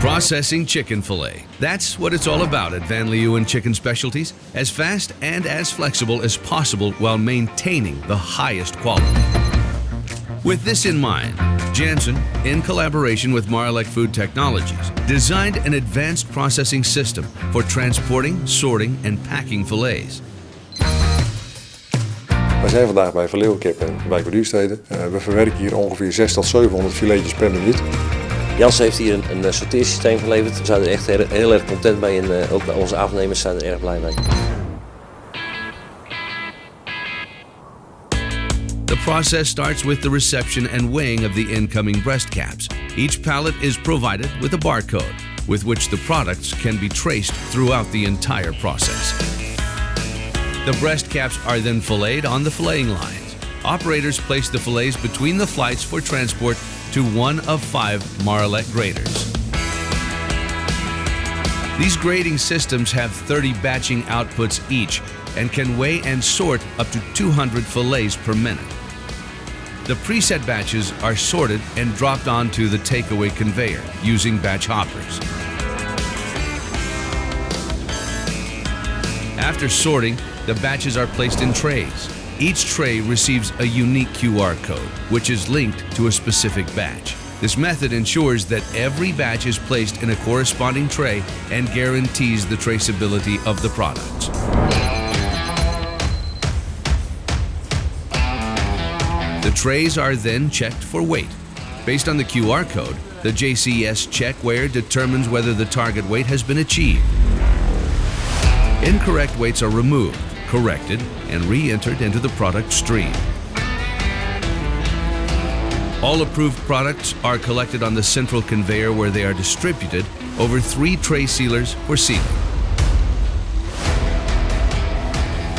Processing chicken fillet. That's what it's all about at Leeuwen Chicken Specialties. As fast and as flexible as possible while maintaining the highest quality. With this in mind, Jansen, in collaboration with Marelec Food Technologies, designed an advanced processing system for transporting, sorting and packing fillets. Wij zijn vandaag bij Leeuwen Kip in wijk Duurstede. We verwerken hier ongeveer 600 tot 700 filetjes per minuut. Jansen heeft hier een sorteersysteem geleverd. We zijn er echt heel erg content mee en ook onze afnemers zijn er erg blij mee. The process starts with the reception and weighing of the incoming breast caps. Each pallet is provided with a barcode, with which the products can be traced throughout the entire process. The breast caps are then filleted on the filleting lines. Operators place the fillets between the flights for transport to one of 5 Marelec graders. These grading systems have 30 batching outputs each and can weigh and sort up to 200 fillets per minute. The preset batches are sorted and dropped onto the takeaway conveyor using batch hoppers. After sorting, the batches are placed in trays. Each tray receives a unique QR code, which is linked to a specific batch. This method ensures that every batch is placed in a corresponding tray and guarantees the traceability of the products. The trays are then checked for weight. Based on the QR code, the JCS checkweigher determines whether the target weight has been achieved. Incorrect weights are removed, corrected, and re-entered into the product stream. All approved products are collected on the central conveyor where they are distributed over 3 tray sealers for sealing.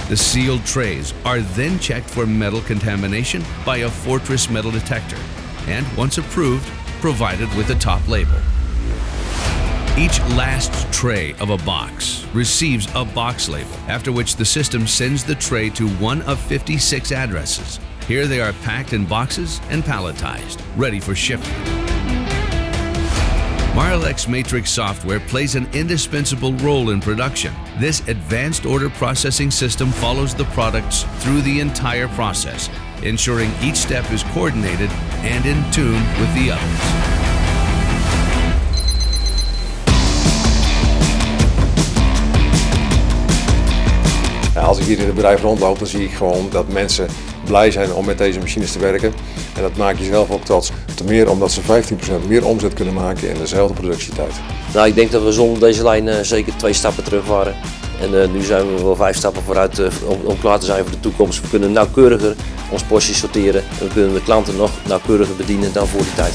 The sealed trays are then checked for metal contamination by a Fortress metal detector and, once approved, provided with a top label. Each last tray of a box receives a box label, after which the system sends the tray to one of 56 addresses. Here they are packed in boxes and palletized, ready for shipping. Marelec's Matrix software plays an indispensable role in production. This advanced order processing system follows the products through the entire process, ensuring each step is coordinated and in tune with the others. Als ik hier in het bedrijf rondloop, dan zie ik gewoon dat mensen blij zijn om met deze machines te werken. En dat maakt jezelf ook trots. Ten meer omdat ze 15% meer omzet kunnen maken in dezelfde productietijd. Nou, ik denk dat we zonder deze lijn zeker 2 stappen terug waren. En nu zijn we wel 5 stappen vooruit om klaar te zijn voor de toekomst. We kunnen nauwkeuriger ons portie sorteren en we kunnen de klanten nog nauwkeuriger bedienen dan voor die tijd.